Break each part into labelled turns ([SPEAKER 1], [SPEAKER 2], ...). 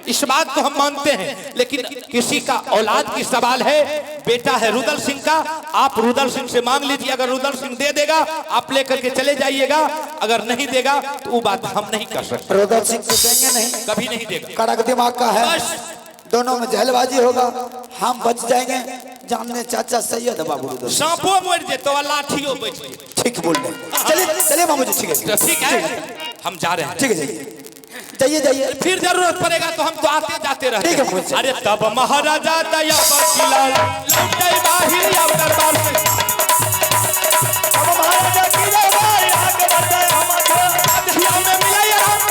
[SPEAKER 1] इस बात को हम मानते हैं, लेकिन किसी का औलाद की सवाल है, बेटा है रुदल सिंह का, आप रुदल सिंह से मांग लीजिए, अगर रुदल सिंह दे देगा आप लेकर के चले जाइएगा, अगर नहीं देगा तो वो बात हम नहीं कर सकते।
[SPEAKER 2] रुदल सिंह को देंगे नहीं,
[SPEAKER 1] कभी नहीं देगा।
[SPEAKER 2] कड़क दिमाग का है, दोनों में जहलबाजी होगा, हम बच जाएंगे। जानने चाचा सैयद बाबू रुदल
[SPEAKER 1] सांपो मर जेतो लाठियों बच गए।
[SPEAKER 2] ठीक बोल रहे, चलिए चलिए मामू जी, ठीक है
[SPEAKER 1] ठीक है, हम जा रहे हैं।
[SPEAKER 2] ठीक है, जाइए जाइए,
[SPEAKER 1] फिर जरूरत पड़ेगा तो हम तो आते जाते रहते
[SPEAKER 2] ठीक है।
[SPEAKER 1] अरे तब महाराजा दया बखिला लौटे बाहिर अब दरबार से, अब महाराजा की जय भाई आगे बढ़ते हम अयोध्या में मिले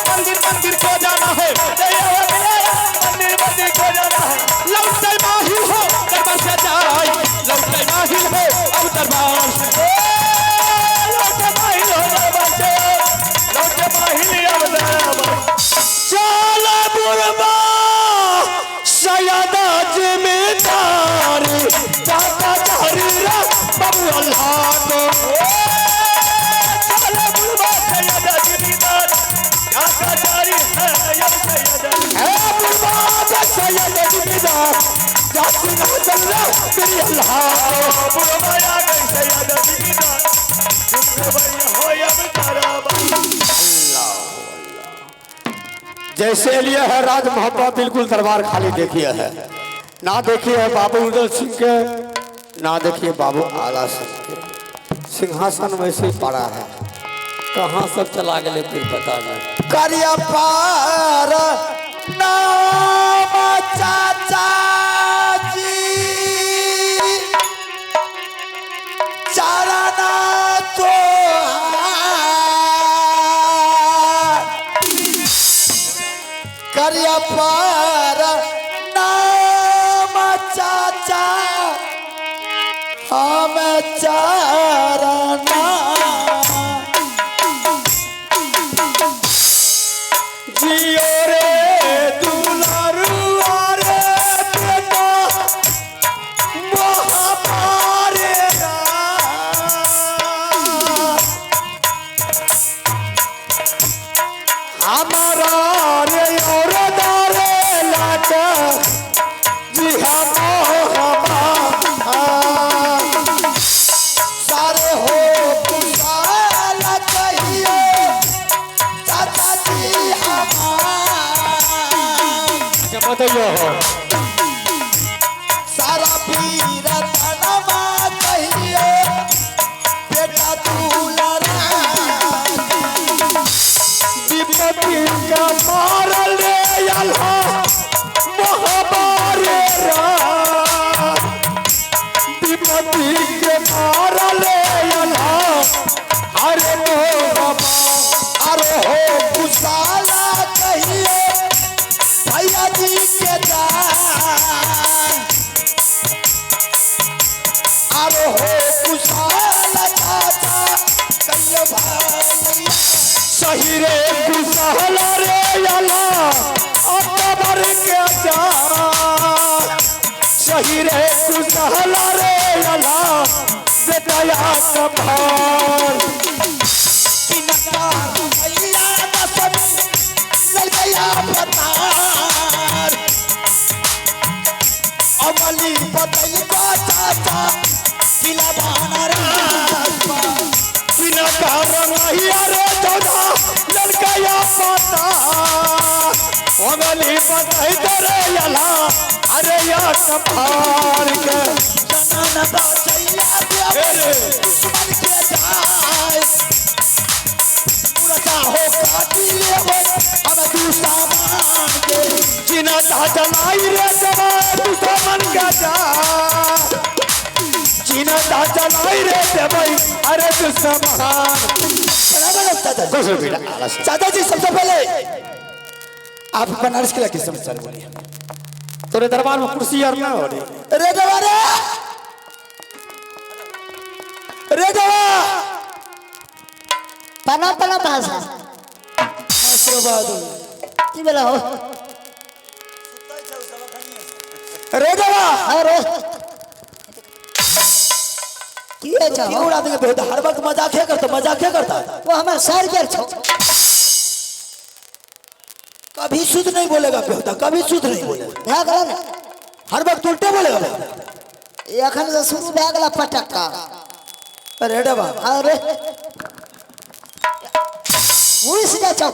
[SPEAKER 1] मंदिर मंदिर को जाना है, मंदिर मंदिर को जाना है, लौटे बाहिर हो दरबार से जाए, लौटे बाहिर हो अब दरबार से, लौटे बाहिर हो दरबार से, लौटे बाहिर अब दरबार चला बुरबा सयादा जिम्मेदार दाता हरीरा बाबू अल्लाह को, चला बुरबा सयादा जिम्मेदार दाता हरी है बुरबा सयादा जिम्मेदार दाता अल्लाह तेरी अल्लाह बुरबा आ गई सयादा जिम्मेदार चुप हो अब तारा
[SPEAKER 3] जैसे लिए है राज मोहब्बत, बिल्कुल दरबार खाली देखिए है, ना देखिए है बाबू रुदल सिंह के, ना देखिए बाबू आला सिंह के, सिंहासन वैसे ही पड़ा है, कहाँ सब चला गए फिर पता नहीं।
[SPEAKER 2] करिया पार नाम चाचा जी चाराना तो करिया पार नाम चाचा हम चाराना
[SPEAKER 3] जियो रे दुलारुआ रे बेटा महापारे हमारा रे और दारे लाटा जी
[SPEAKER 2] सारे हो खुशहाल कहिए चाचा जी
[SPEAKER 3] क्या बताइए हो
[SPEAKER 2] सारा पीर तनमा कहिए बेटा दुलारा
[SPEAKER 3] विपत्ति का मारल रे अल्लाह महामारे रा, विपत्ति के मारल रे अल्लाह अरे मोहब्बा
[SPEAKER 2] अरे हो खुशहाल कहिए भैया जी के जान अरे हो खुशहाल चाचा कहिए भाई
[SPEAKER 3] सही रे खुशहाल रे अल्लाह अकबर के जान, सही रे खुशहाल रे अल्लाह बेटया कभार
[SPEAKER 2] किनका भैया दसमी लल गया पतार अमली बदल का चाचा किला बानर
[SPEAKER 3] बिना कारण नहीं अरे चौधा लड़कया पता अगली बताई तेरे यला अरे या कपार के
[SPEAKER 2] जनन बचैया देवे दुश्मन के जाए पूरा हो काटी लेवे हम दुश्मन के
[SPEAKER 3] जिना चलाई रे जवा दुश्मन का जा, जिना चलाई रे देवई अरे दुश्मन
[SPEAKER 2] चाचा जी। सबसे पहले आप बनारस किला की समस्या बोलिए।
[SPEAKER 3] तोरे दरबार में कुर्सी यार ना हो रही
[SPEAKER 2] रे दरबारे रे दरबार
[SPEAKER 4] पना पना भाषा की बोला हो
[SPEAKER 2] रे दरबार
[SPEAKER 4] अरे किए
[SPEAKER 2] की
[SPEAKER 4] चाहो
[SPEAKER 2] उड़ा देंगे बेटा, हर वक्त मजाक है करता, मजाक है करता
[SPEAKER 4] वो हमारा सर के छो
[SPEAKER 2] कभी शुद्ध नहीं बोलेगा बेहुदा, कभी शुद्ध नहीं बोलेगा,
[SPEAKER 4] भए गेल ना
[SPEAKER 2] हर वक्त उल्टे बोलेगा बेहुदा।
[SPEAKER 4] एखन से शुरू भए गेल पटक्का।
[SPEAKER 2] अरे डबा
[SPEAKER 4] अरे उइस जाइ छौ,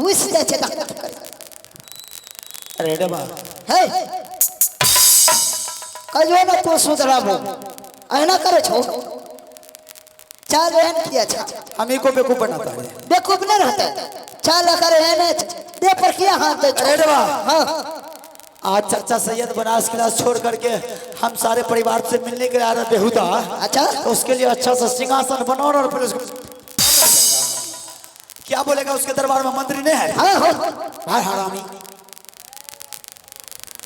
[SPEAKER 4] उइस जाइ छै।
[SPEAKER 2] अरे डबा
[SPEAKER 4] हे कहियो ना तू सुधराबो, अहिना करे छौ। चाल एहन किया छा,
[SPEAKER 2] हम ही को बेवकूफ बनाता है।
[SPEAKER 4] बेवकूफ नहीं रहता, चाल करे एहने दे पर किया हाथ दे छौ।
[SPEAKER 2] अरे डबा
[SPEAKER 4] हाँ
[SPEAKER 2] आज चाचा सैयद बनारस क्लास छोड़ करके हम सारे परिवार से मिलने के लिए आ रहे बेहुदा।
[SPEAKER 4] अच्छा
[SPEAKER 2] तो उसके लिए अच्छा सा सिंहासन बनाओ और फिर उसको क्या बोलेगा, उसके दरबार में मंत्री नहीं है।
[SPEAKER 4] हाँ हाँ
[SPEAKER 2] भाई हरामी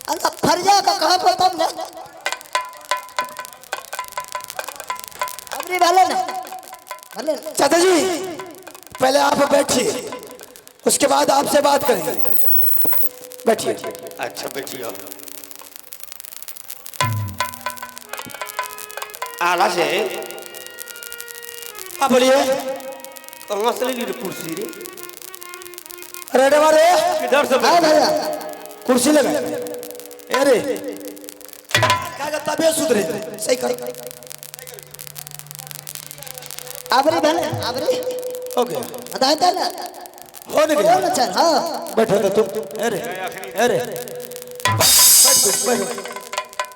[SPEAKER 4] अल्लाह फर्जा का कहा पर तब ना अबरी भले ना भले ना।
[SPEAKER 2] चाचा जी पहले आप बैठिए, उसके बाद आपसे बात करेंगे। बैठिए।
[SPEAKER 3] अच्छा बैठिए। आला से
[SPEAKER 2] हाँ बोलिए।
[SPEAKER 3] कहाँ से ली रे कुर्सी रे?
[SPEAKER 2] अरे डबा रे
[SPEAKER 3] किधर से?
[SPEAKER 4] हाँ भैया
[SPEAKER 2] कुर्सी लगा। अरे क्या तबियत सुधरे सही कर।
[SPEAKER 4] अबरी भले अबरी
[SPEAKER 2] हो गया,
[SPEAKER 4] बताया ना
[SPEAKER 2] हो नहीं गया।
[SPEAKER 4] ना चल। हाँ
[SPEAKER 2] बैठो तो तुम। अरे अरे बैठो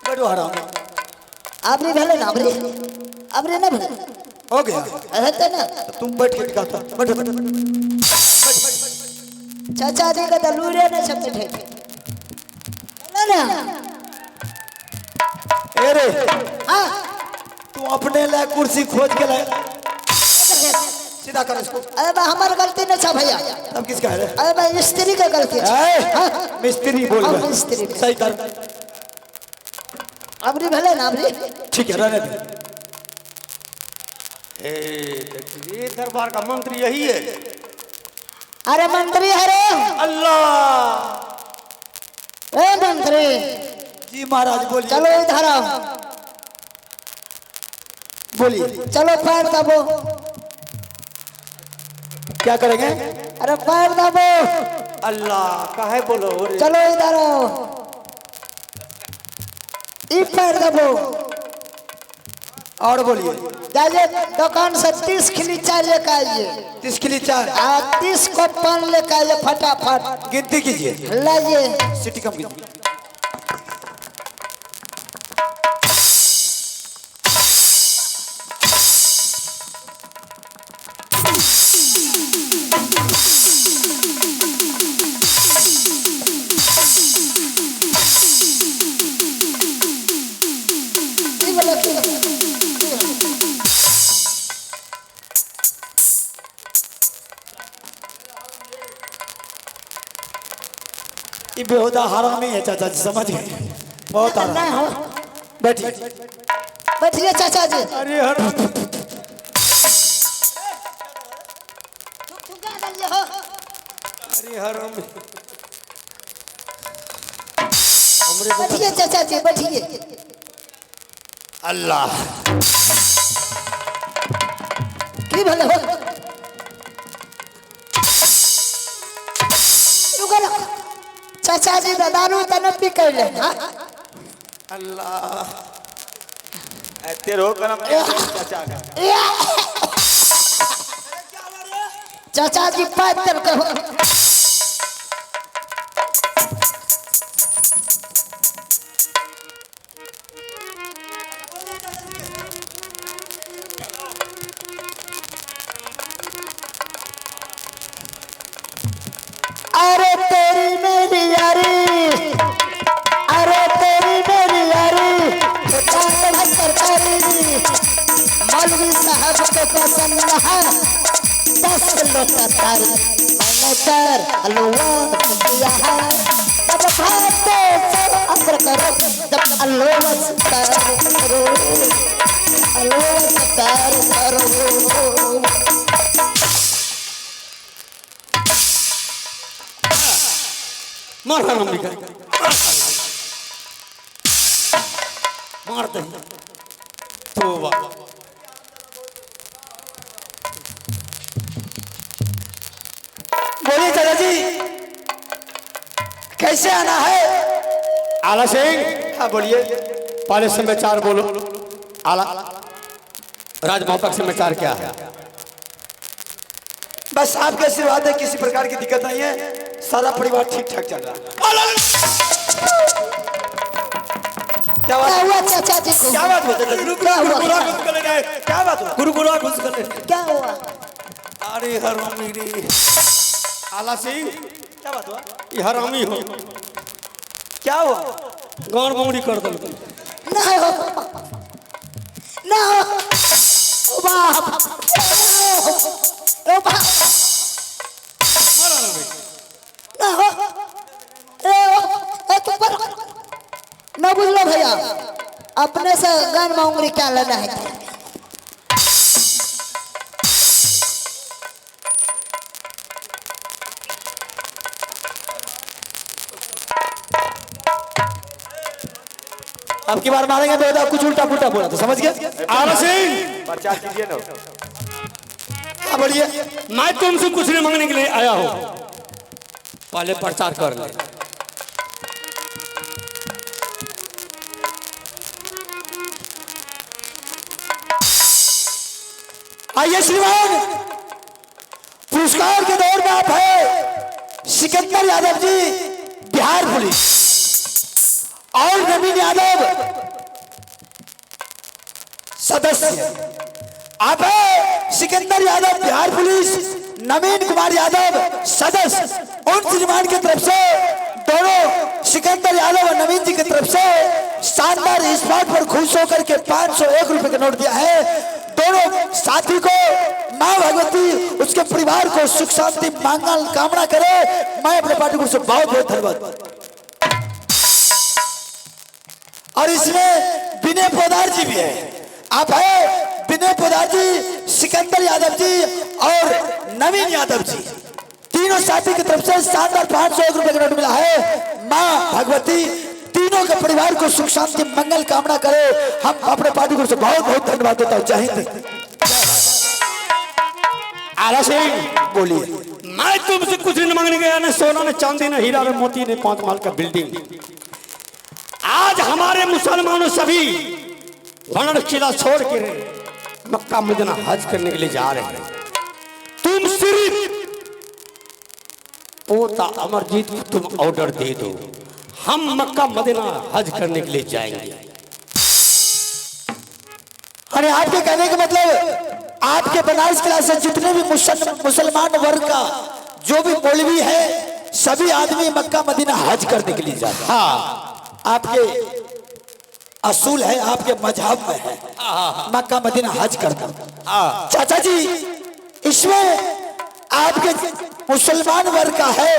[SPEAKER 2] बैठो हरामी।
[SPEAKER 4] अबरी भले ना अबरी अबरी ना भले
[SPEAKER 2] हो गया
[SPEAKER 4] रहते ना।
[SPEAKER 2] तुम बैठ के दिखाता। बैठो बैठो।
[SPEAKER 4] चाचा जी का दलूरे ने सब बैठे ना ना।
[SPEAKER 2] अरे
[SPEAKER 4] हाँ
[SPEAKER 2] तू अपने लिए कुर्सी खोज के लाए, सीधा कर इसको।
[SPEAKER 4] अरे बा हमार गलती नहीं था भैया।
[SPEAKER 2] अब किसका है?
[SPEAKER 4] अरे बा स्त्री का गलती है।
[SPEAKER 2] ए, मिस्त्री बोल
[SPEAKER 4] हाँ,
[SPEAKER 2] रहा है।
[SPEAKER 4] मिस्त्री।
[SPEAKER 2] सही कर।
[SPEAKER 4] अबरी भले ना अबरी
[SPEAKER 2] ठीक है रहने दे।
[SPEAKER 3] ये दरबार का मंत्री यही है।
[SPEAKER 4] अरे मंत्री है रे।
[SPEAKER 3] अल्लाह
[SPEAKER 4] ए मंत्री
[SPEAKER 2] जी महाराज बोलिए।
[SPEAKER 4] चलो इधर आओ,
[SPEAKER 2] बोलिए
[SPEAKER 4] चलो पैर दबो।
[SPEAKER 2] क्या करेंगे?
[SPEAKER 4] अरे पैर दबो,
[SPEAKER 3] अल्लाह काहे बोलो रे?
[SPEAKER 4] चलो इधर आओ। ई पैर दबो।
[SPEAKER 2] और बोलिए।
[SPEAKER 4] जाइए दुकान से 30 खिली चाय लेकर आइए।
[SPEAKER 2] 30 के लिए 4
[SPEAKER 4] आ 30 को पान लेकर आइए फटाफट।
[SPEAKER 2] गिनती कीजिए।
[SPEAKER 4] लाइए।
[SPEAKER 2] सिटी कम कीजिए।
[SPEAKER 4] ई वाला की-
[SPEAKER 2] ये बेहुदा हरामी है चाचा जी, समझ गए? बहुत
[SPEAKER 4] ना
[SPEAKER 2] हरामी।
[SPEAKER 4] हो
[SPEAKER 2] बैठिए।
[SPEAKER 4] बैठिए चाचा जी।
[SPEAKER 2] अरे हर
[SPEAKER 3] अरे हराम
[SPEAKER 4] बैठिए चाचा जी बैठिए।
[SPEAKER 3] अल्लाह
[SPEAKER 4] की भले हो रुको ना। चाचा जी दादानु तने पी कर ले। हाँ?
[SPEAKER 3] अल्लाह तेरे हो करम चाचा का।
[SPEAKER 4] चाचा जी पाइप तर कहो। अरे तेरी मेरी यारी, अरे तेरी मेरी यारी, सरकारी मौलवी साहब को पसंद है 10 किलो तरकारी। मैंने कर हलवा दिया है, अब भाते सब अम्र करो, जब हलवा करो, हलवा करो।
[SPEAKER 3] मार हराम निकाल मार दे। तोबा
[SPEAKER 2] बोलिए चाचा जी। कैसे आना है?
[SPEAKER 3] आला सिंह,
[SPEAKER 2] हाँ बोलिए।
[SPEAKER 3] पहले समाचार बोलो। आला राज मोहब्बत समाचार क्या है?
[SPEAKER 2] बस आपके आशीर्वाद है, किसी प्रकार की दिक्कत नहीं है, सारा परिवार ठीक ठाक चल रहा है। क्या
[SPEAKER 4] क्या
[SPEAKER 2] बात?
[SPEAKER 4] हुआ चाचा जी को?
[SPEAKER 2] क्या बात होता है?
[SPEAKER 4] क्या हुआ?
[SPEAKER 2] क्या बात हुआ?
[SPEAKER 1] गुरुकुला घुस गए।
[SPEAKER 4] क्या हुआ?
[SPEAKER 1] अरे हरामी रे।
[SPEAKER 3] आला सिंह,
[SPEAKER 2] क्या बात हुआ?
[SPEAKER 3] ये हरामी हो,
[SPEAKER 2] क्या हुआ?
[SPEAKER 3] गांड मोड़ी कर दल।
[SPEAKER 4] ना हो, ना हो, ओ बाप, ओ बाप, ना हो, ए तू पर ना बुझ लो भैया, अपने से गान में उंगली क्या लेना है?
[SPEAKER 2] अब की बार मारेंगे बेटा, कुछ उल्टा पुल्टा बोला तो समझ गए?
[SPEAKER 3] आला सिंह,
[SPEAKER 2] प्रचार कीजिए ना। हाँ बोलिए।
[SPEAKER 3] मैं तुमसे कुछ नहीं मांगने के लिए आया हूँ, पहले प्रचार कर ले।
[SPEAKER 2] आइए श्रीमान, पुरस्कार के दौर में आप है सिकंदर यादव जी, बिहार पुलिस, और नवीन यादव सदस्य। आप है सिकंदर यादव बिहार पुलिस, नवीन कुमार यादव सदस्य। उन श्रीमान की तरफ से दोनों सिकंदर यादव और नवीन जी की तरफ से शानदार इस बात पर खुश होकर के 501 रुपए का नोट दिया है। दोनों साथी को मां भगवती उसके परिवार को सुख शांति मंगल कामना करे। मैं अपने पार्टी को बहुत बहुत धन्यवाद। और इसमें विनय पोदार जी भी है। आप है विनय पोदार जी, सिकंदर यादव जी और नवीन यादव जी, तीनों साथी की तरफ से शानदार 501 रुपए का नोट मिला है। मां भगवती तीनों के परिवार को सुख शांति मंगल कामना करे। हम अपने पार्टी को बहुत बहुत धन्यवाद देता हूँ। जय हिंद।
[SPEAKER 3] आला सिंह,
[SPEAKER 2] बोलिए।
[SPEAKER 3] मैं तुमसे कुछ नहीं मांगने गया, न सोना, न चांदी, न हीरा, न मोती, न 5 माल का बिल्डिंग। आज हमारे मुसलमानों सभी वनर किला छोड़ के मक्का मदीना हज करने के लिए जा रहे हैं। तुम सिर्फ पोता अमरजीत को तुम ऑर्डर दे दो, हम मक्का मदीना हज करने के लिए जाएंगे।
[SPEAKER 2] अरे आपके कहने का मतलब आपके बनारस क्लास से जितने भी मुसलमान वर्ग का जो भी मौलवी है, सभी आदमी मक्का मदीना हज करने के लिए जाते हैं।
[SPEAKER 3] हाँ,
[SPEAKER 2] आपके असूल है, आपके मजहब में है मक्का मदीना हज करना। चाचा जी, इसमें आपके मुसलमान वर्ग का है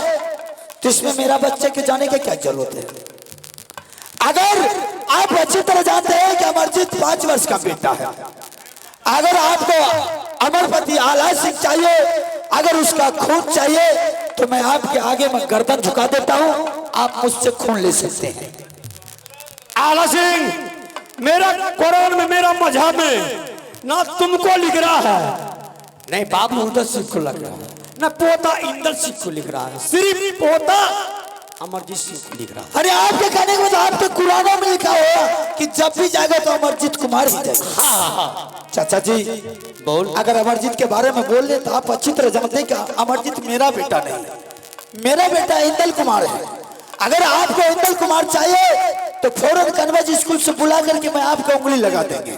[SPEAKER 2] तो इसमें मेरा बच्चे के जाने की क्या जरूरत है? अगर आप अच्छी तरह जानते हैं कि अमरजीत 5 वर्ष का बेटा है, अगर आपको अमरपति आला सिंह चाहिए, अगर उसका खून चाहिए तो मैं आपके आगे में गर्दन झुका देता हूं, आप मुझसे खून ले सकते हैं।
[SPEAKER 3] आला सिंह, मेरा कुरान में, मेरा मजहब में ना तुमको लिख रहा है, नहीं बाबू उधर सिंह को लग रहा है, ना पोता इंदर सिंह को लिख रहा है, सिर्फ पोता अमरजीत सिंह को लिख रहा है।
[SPEAKER 2] अरे आपके कहने के बाद आपके कुरानों में लिखा हुआ कि जब भी जाएगा तो अमरजीत कुमार ही जाएगा। चाचा जी
[SPEAKER 3] बोल।
[SPEAKER 2] अगर अमरजीत के बारे में बोल रहे तो आप अच्छी तरह जानते हैं कि अमरजीत मेरा बेटा नहीं, मेरा बेटा इंदल कुमार है। अगर आपको इंदल कुमार चाहिए तो फौरन कन्वर्ज स्कूल से बुला करके मैं आपको उंगली लगा देंगे।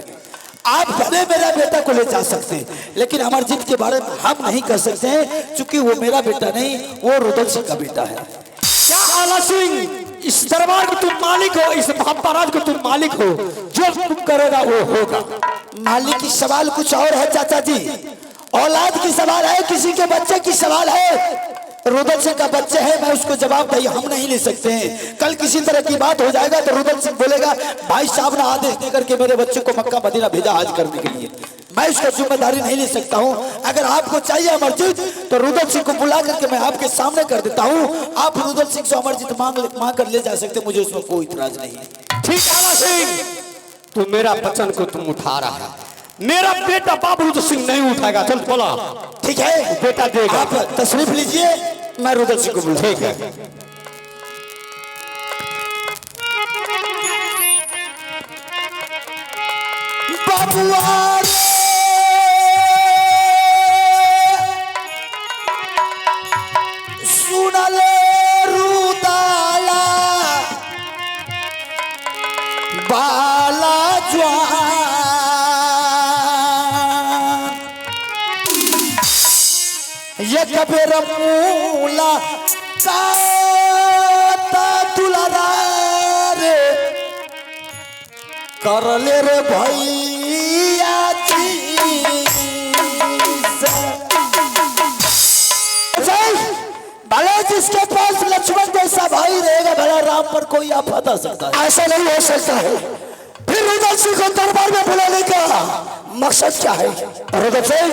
[SPEAKER 2] आप भले मेरा बेटा को ले जा सकते हैं, लेकिन अमरजीत के बारे में हम नहीं कर सकते हैं, क्योंकि वो मेरा बेटा नहीं, वो रुदल सिंह का बेटा है।
[SPEAKER 3] क्या आला सिंह, इस दरबार के तुम मालिक हो, इस महापराज को तुम मालिक हो, जो तुम करोगा वो होगा।
[SPEAKER 2] मालिक की सवाल कुछ और है चाचा जी, औलाद की सवाल है, किसी के बच्चे की सवाल है। रुदल सिंह का बच्चे है, मैं उसको जवाब दे हम नहीं ले सकते हैं। कल किसी तरह की बात हो जाएगा तो रुदल सिंह बोलेगा भाई साहब ने आदेश देकर के मेरे बच्चे को मक्का मदीना भेजा हज करने के लिए, मैं उसका जिम्मेदारी नहीं ले सकता हूं। अगर आपको चाहिए अमरजीत तो रुदल सिंह को बुला करके मैं आपके सामने कर देता हूं। आप रुदल सिंह से अमरजीत मांग कर ले जा सकते, मुझे उसमें कोई इतराज नहीं है।
[SPEAKER 3] ठीक आला सिंह, तू मेरा वचन को तुम उठा रहा है, मेरा बेटा बाबू रुदल सिंह नहीं उठाएगा। चल बोला,
[SPEAKER 2] ठीक है
[SPEAKER 3] बेटा देगा।
[SPEAKER 2] आप तशरीफ लीजिए, मैं रुदल सिंह को बुला।
[SPEAKER 3] ठीक है।
[SPEAKER 2] बबुआ रे, सुनले रुदाला बाला ज्वान, ये कबीर मूला काता दुलारा रे, करले रे भैया जी से। भले जिसके पास लक्ष्मण जैसा भाई रहेगा, भला राम पर कोई आफत आ सकता है? ऐसा नहीं हो सकता है। फिर रुद्र सिंह को दरबार में बुलाने का मकसद क्या है? रुद्र सिंह,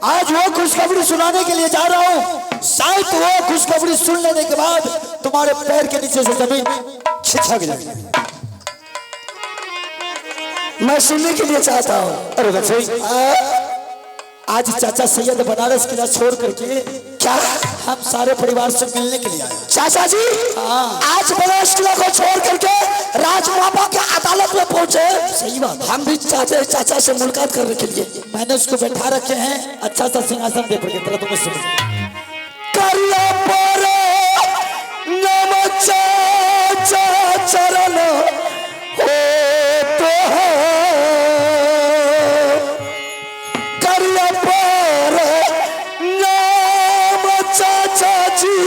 [SPEAKER 2] आज वो खुशखबरी सुनाने के लिए जा रहा हूँ, शायद वो खुशखबरी सुन लेने के बाद तुम्हारे पैर के नीचे से जमीन छिछक जाएगी। मैं सुनने के लिए चाहता हूँ। रुद्र सिंह, आज चाचा सैयद बनारस किला छोड़ करके क्या हम सारे परिवार से मिलने के लिए आए। चाचा जी, आज बनारस किला को छोड़ करके राजमापा के अदालत में पहुंचे। सही बात, हम भी चाहते चाचा से मुलाकात करने के लिए। मैंने उसको बैठा रखे हैं, अच्छा सा सिंहासन दे पड़े तेरा। तुम्हें सुनो, करिया पर नम चाचा चरण हो तो है, करिया पर नाम चाचा जी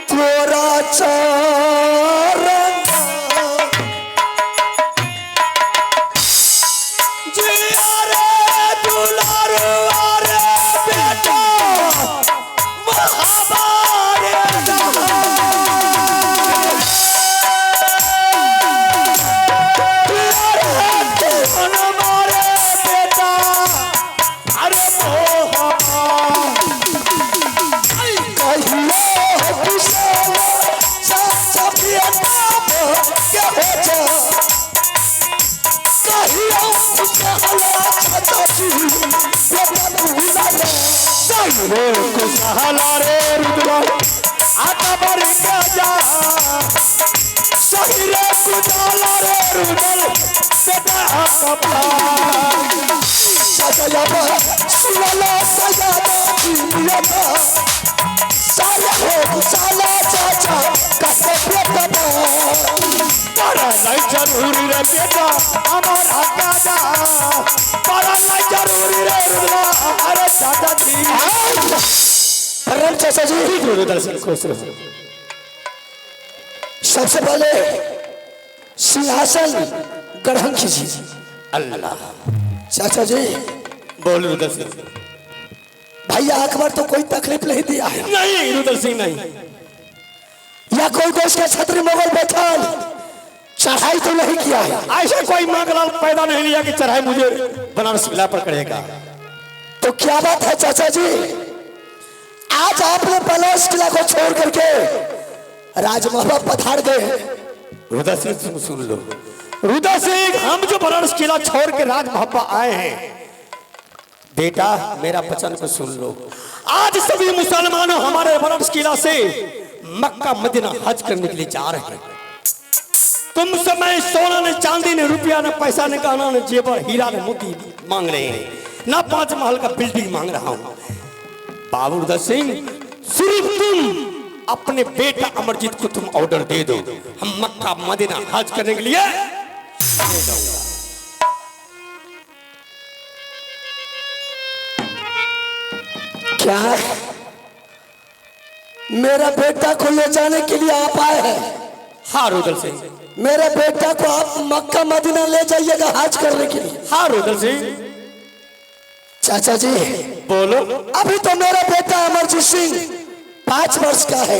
[SPEAKER 2] तोरा चरण जिया रे दुलारुआ रे बेटा महाबारे खुशहाला रे रुदला आता बड़ी क्या जा, सही रे खुशहाला रे रुदल बेटा कपा सजा सुनला सजा दिया साला हो साला चाचा कैसे बेटा बड़ा नहीं जरूरी रे बेटा हमारा दादा, बड़ा नहीं जरूरी रे रुदला अरे दादा जी। चाचा जी, खुश रहो। सबसे पहले सिंहासन ग्रहण कीजिए। अल्लाह। चाचा जी
[SPEAKER 3] बोल रुद्र सिंह।
[SPEAKER 2] भैया अकबर तो कोई तकलीफ नहीं दिया है?
[SPEAKER 3] नहीं रुद्र सिंह नहीं।
[SPEAKER 2] या कोई देश के छत्री मुगल बैठल चढ़ाई तो नहीं किया है?
[SPEAKER 3] ऐसा कोई मांगलाल पैदा नहीं लिया कि चढ़ाई मुझे बनारस किला पर करेगा।
[SPEAKER 2] तो क्या बात है चाचा जी, आज आपने बनारस किला को छोड़ करके राजमहल पधार गए।
[SPEAKER 3] रुद्र सिंह सुन लो। रुद्र सिंह, हम जो बनारस किला छोड़ के राजमहल आए हैं, बेटा मेरा वचन को सुन लो। आज सभी मुसलमानों हमारे बनारस किला से मक्का मदीना हज करने के लिए जा रहे हैं। तुम समय सोना ने, चांदी ने, रुपया ने, पैसा ने, गहना ने, जेवर, हीरा ने, मोती मांग रहे हैं, ना 5 महल का बिल्डिंग मांग रहा हूं। बाबू रुद्र सिंह, सिर्फ तुम अपने बेटा अमरजीत को तुम ऑर्डर दे दो, हम मक्का मदीना हज करने के लिए ले जाऊंगा।
[SPEAKER 2] क्या मेरा बेटा को ले जाने के लिए आप आए हैं?
[SPEAKER 3] हाँ रुद्र सिंह।
[SPEAKER 2] मेरे बेटा को आप मक्का मदीना ले जाइएगा हज करने के लिए?
[SPEAKER 3] हाँ रुद्र सिंह।
[SPEAKER 2] चाचा जी
[SPEAKER 3] बोलो।
[SPEAKER 2] अभी तो मेरा बेटा अमरजीत सिंह 5 वर्ष का है,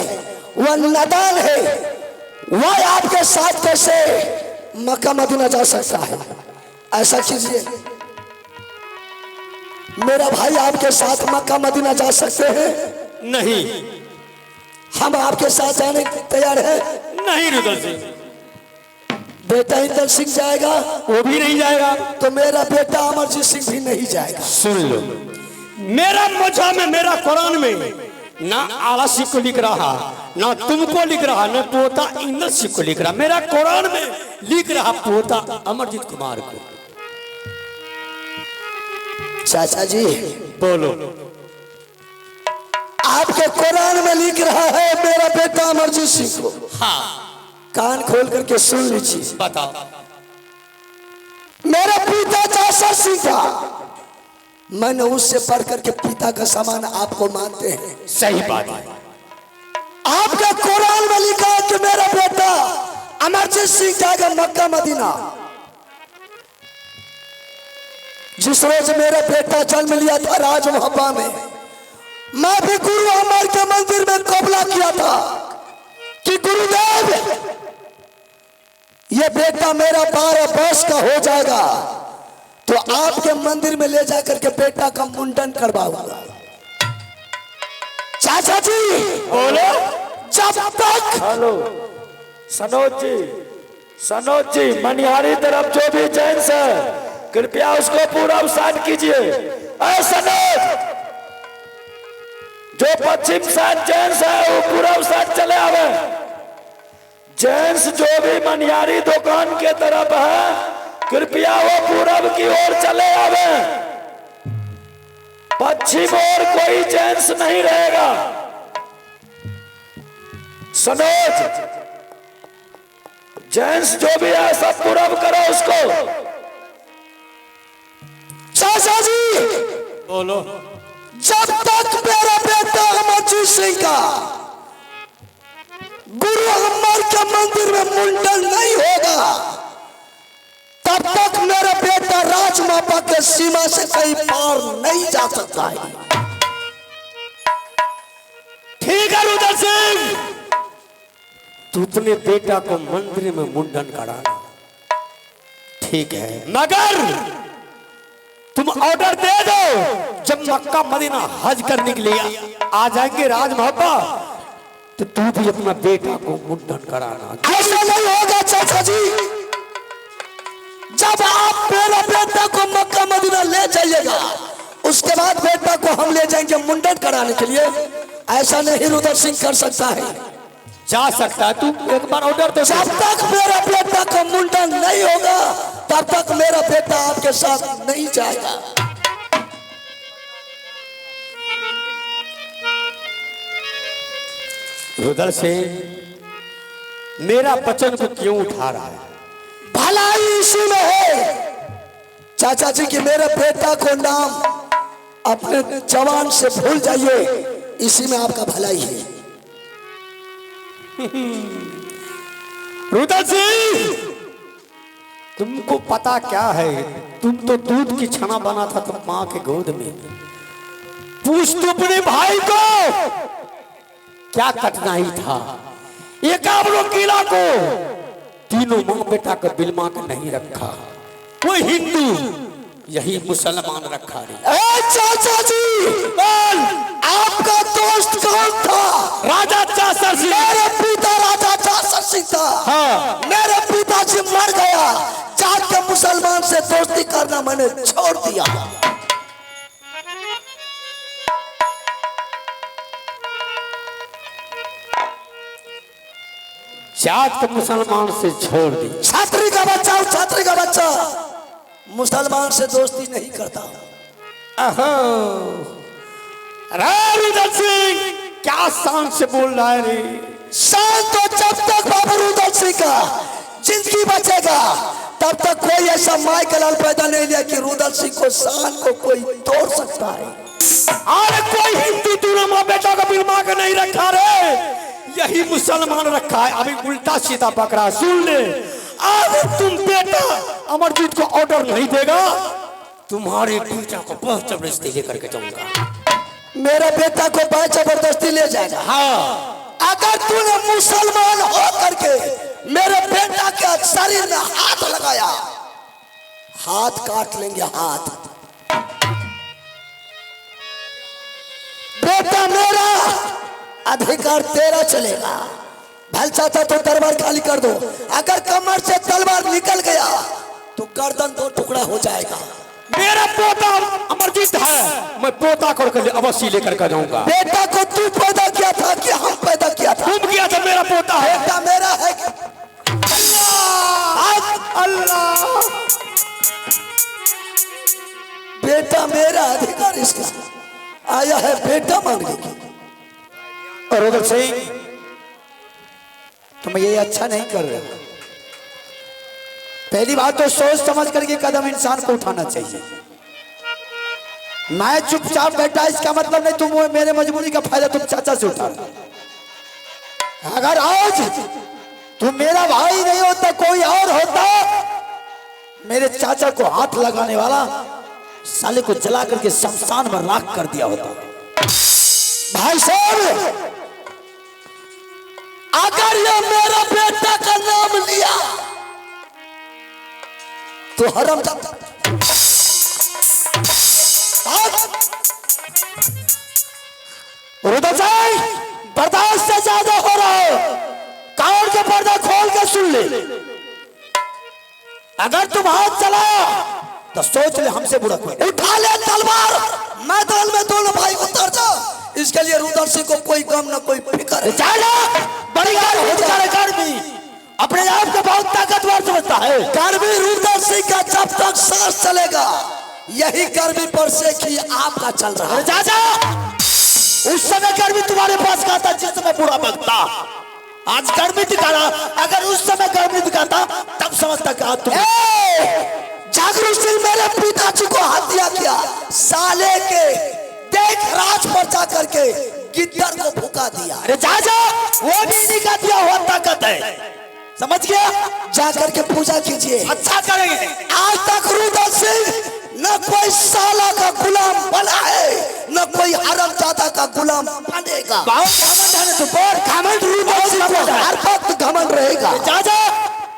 [SPEAKER 2] वह नादान है, वह आपके साथ कैसे मक्का मदीना जा सकता है? ऐसा कीजिए, मेरा भाई आपके साथ मक्का मदीना जा सकते हैं?
[SPEAKER 3] नहीं।
[SPEAKER 2] हम आपके साथ जाने को तैयार हैं।
[SPEAKER 3] नहीं रुद्र सिंह।
[SPEAKER 2] बेटा इंदर सिंह जाएगा?
[SPEAKER 3] वो भी नहीं जाएगा।
[SPEAKER 2] तो मेरा बेटा अमरजीत सिंह भी नहीं जाएगा।
[SPEAKER 3] सुन लो, मेरा मजा में, मेरा कुरान में ना आलसी को लिख रहा, ना तुमको लिख रहा, ना पोता इंदर सिंह को लिख रहा, मेरा कुरान में लिख रहा पोता अमरजीत कुमार को।
[SPEAKER 2] चाचा जी
[SPEAKER 3] बोलो।
[SPEAKER 2] आपके कुरान में लिख रहा है मेरा बेटा अमरजीत सिंह को।
[SPEAKER 1] हाँ
[SPEAKER 2] कान खोल करके सुन लीजिए।
[SPEAKER 1] बताओ।
[SPEAKER 2] मेरा पिता चाचा सिंह था, मैंने उससे पढ़ करके पिता का समान आपको मानते हैं।
[SPEAKER 3] सही बात है।
[SPEAKER 2] आपके कुरान में लिखा है कि मेरा बेटा अमरजीत सिंह जाएगा मक्का मदीना। जिस रोज मेरा बेटा जन्म लिया था राज मोहब्बा में, मैं भी गुरु अमर के मंदिर में कबला किया था कि गुरुदेव ये बेटा मेरा 12 वर्ष का हो जाएगा तो आपके मंदिर में ले जाकर के बेटा का मुंडन करवाऊंगा। चाचा जी
[SPEAKER 3] बोलो।
[SPEAKER 2] जब तक
[SPEAKER 3] हेलो सनोज जी मनिहारी तरफ जो भी जेंट्स है कृपया उसको पूरा साइड कीजिए। सनोज जो पश्चिम साइड जेंट्स है वो पूरा साइड चले आवे। जेंट्स जो भी मनिहारी दुकान के तरफ है कृपया वो पूरब की ओर चले आवे। पश्चिम ओर कोई जेंट्स नहीं रहेगा। सनोज जेंट्स जो भी है सब पूरब करो उसको।
[SPEAKER 2] चाचा जी
[SPEAKER 1] बोलो।
[SPEAKER 2] जब तक मेरा बेटा अमरजीत सिंह का गुरु अमर के मंदिर में मुंडन नहीं होगा तब तक मेरा बेटा राजमापा के सीमा से कहीं पार नहीं जा सकता है।
[SPEAKER 1] ठीक है रुद्र सिंह,
[SPEAKER 3] तू अपने बेटा को मंदिर में मुंडन कराना ठीक है,
[SPEAKER 1] मगर तुम ऑर्डर दे दो जब मक्का मदीना हज करने के लिए आ जाएंगे राज मोहब्बा
[SPEAKER 3] तो तू भी अपना बेटा को मुंडन कराना।
[SPEAKER 2] ऐसा नहीं होगा चाचा जी। जब आप मेरा बेटा को मक्का मदीना ले जाइएगा उसके बाद बेटा को हम ले जाएंगे मुंडन कराने के लिए। ऐसा नहीं रुद्र सिंह कर सकता है।
[SPEAKER 1] जा सकता है तू एक बार ऑर्डर दे।
[SPEAKER 2] जब तक मेरा बेटा का मुंडन नहीं होगा तब तक मेरा बेटा आपके साथ नहीं जाएगा।
[SPEAKER 3] रुद्र से मेरा वचन को क्यों उठा रहा है?
[SPEAKER 2] भलाई इसी में है चाचा जी कि मेरे बेटा को नाम अपने जवान से भूल जाइए, इसी में आपका भलाई है।
[SPEAKER 1] रुद्र सिंह,
[SPEAKER 3] तुमको पता क्या है, तुम तो दूध की छना बना था तुम माँ के गोद में।
[SPEAKER 1] पूछ तू अपने भाई को
[SPEAKER 3] क्या कठिनाई था एकावनों किला को तीनों माँ बेटा का बिलमा के नहीं रखा।
[SPEAKER 1] कोई हिंदू
[SPEAKER 3] यही मुसलमान रखा नहीं।
[SPEAKER 2] ए चाचा जी
[SPEAKER 1] बोल,
[SPEAKER 2] आपका दोस्त कौन था?
[SPEAKER 1] राजा चासर सिंह।
[SPEAKER 2] मेरे पिता राजा चासर सिंह था।
[SPEAKER 1] हाँ।
[SPEAKER 2] मेरे पिताजी मर गया, जाट के मुसलमान से दोस्ती करना मैंने छोड़ दिया।
[SPEAKER 3] जात के मुसलमान से छोड़ दी।
[SPEAKER 2] छात्री का बच्चा और छात्री का बच्चा मुसलमान से दोस्ती नहीं करता।
[SPEAKER 1] रुद्र सिंह
[SPEAKER 3] क्या शान से बोल रहा है रे?
[SPEAKER 2] शान तो जब तक बाबू रुद्र सिंह का जिंदगी बचेगा तब तक कोई ऐसा माई का लाल पैदा नहीं लिया कि रुद्र सिंह को शान को कोई तोड़ सकता है।
[SPEAKER 1] अरे कोई हिंदू तूने माँ बेटा का बिलमा के नहीं रखा रे, यही मुसलमान रखा है। अभी उल्टा सीधा पकड़ा। सुन ले, अब तुम बेटा अमरजीत को ऑर्डर नहीं देगा, तुम्हारे बेटा को बहुत जबरदस्ती लेकर के जाऊंगा।
[SPEAKER 2] मेरा बेटा को बहुत जबरदस्ती ले जाएगा।
[SPEAKER 1] हाँ,
[SPEAKER 2] अगर तूने मुसलमान हो करके मेरे बेटा के शरीर में हाथ लगाया, हाथ काट लेंगे। हाथ बेटा मेरा, अधिकार तेरा चलेगा। भल चाहता तो तलवार खाली कर दो, अगर कमर से तलवार निकल गया तो गर्दन दो टुकड़ा हो जाएगा।
[SPEAKER 1] मेरा पोता अमरजीत है, मैं पोता करके अवश्य लेकर के जाऊंगा।
[SPEAKER 2] बेटा को तू पैदा किया था कि हम पैदा किया था?
[SPEAKER 1] तुम किया था, मेरा पोता है।
[SPEAKER 2] बेटा मेरा है कि
[SPEAKER 1] अल्लाह,
[SPEAKER 2] बेटा मेरा अधिकार इसका, आया है बेटा मांगने की। और रुदल सिंह, तुम ये अच्छा नहीं कर रहे हो। पहली बात तो सोच समझ करके कदम इंसान को उठाना चाहिए। मैं चुपचाप बैठा, इसका मतलब नहीं तुम मेरे मजबूरी का फायदा तुम चाचा से उठा रहे। अगर आज तुम मेरा भाई नहीं होता, कोई और होता, मेरे चाचा को हाथ लगाने वाला साले को जला करके शमशान में राख कर दिया होता। भाई साहब, अगर ये मेरा बेटा का नाम लिया तो हरम जाता। बर्दाश्त से ज्यादा हो रहा है, कान के पर्दा खोल के सुन ले। अगर तुम हाथ चलाया तो सोच ले हमसे बुरा कोई। उठा ले तलवार, मैदान में दोनों भाई उतर जा। इसके लिए रुदल सिंह को कोई गम ना कोई फिक्र है। बड़ी कर्मी अपने आप को बहुत ताकतवर समझता है। कर्मी रुदल सिंह का जब तक सांस चलेगा, यही कर्मी पर से कि आपका चल रहा है। चाचा, उस समय कर्मी तुम्हारे पास का था जिस समय बुरा भगता, आज कर्मी दिखाना। अगर उस समय कर्मी दिखाता तब समझता कि तुम जागरूक सिंह मेरे पिताजी को हत्या किया, साले के देख राज पर जा करके गिद्दर को भुका दिया। अरे चाचा, वो भी नहीं का दिया हुआ ताकत है, समझ गया? जा करके पूजा कीजिए। अच्छा करेंगे। आज तक रुदल सिंह न कोई साला का गुलाम बना है, न कोई हरमजादा का गुलाम बनेगा। बहुत घमंड है तुम पर, घमंड रुदल सिंह को हर वक्त घमंड रहेगा। चाचा,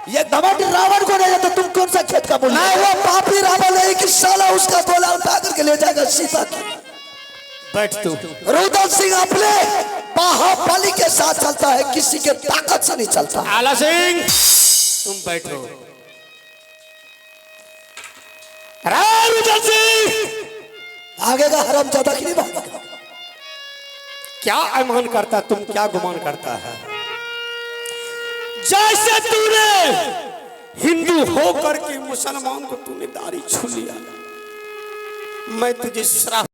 [SPEAKER 2] ये घमंड रावण को नहीं तो तुम कौन सा खेत का बोल? मैं वो पापी रावण है कि साला उसका गोला उठा करके ले जाएगा सीता की। बैठ तू। रुदल सिंह अपने बाहुबली के साथ चलता है, किसी के ताकत से नहीं चलता।
[SPEAKER 3] आला सिंह, तुम बैठो। रुदल सिंह
[SPEAKER 2] भागेगा हरामजादा की नहीं भागेगा।
[SPEAKER 3] क्या अभिमान करता, तुम क्या गुमान करता है? जैसे तूने हिंदू होकर के मुसलमान को तूने दाढ़ी छू लिया, मैं तुझे श्राप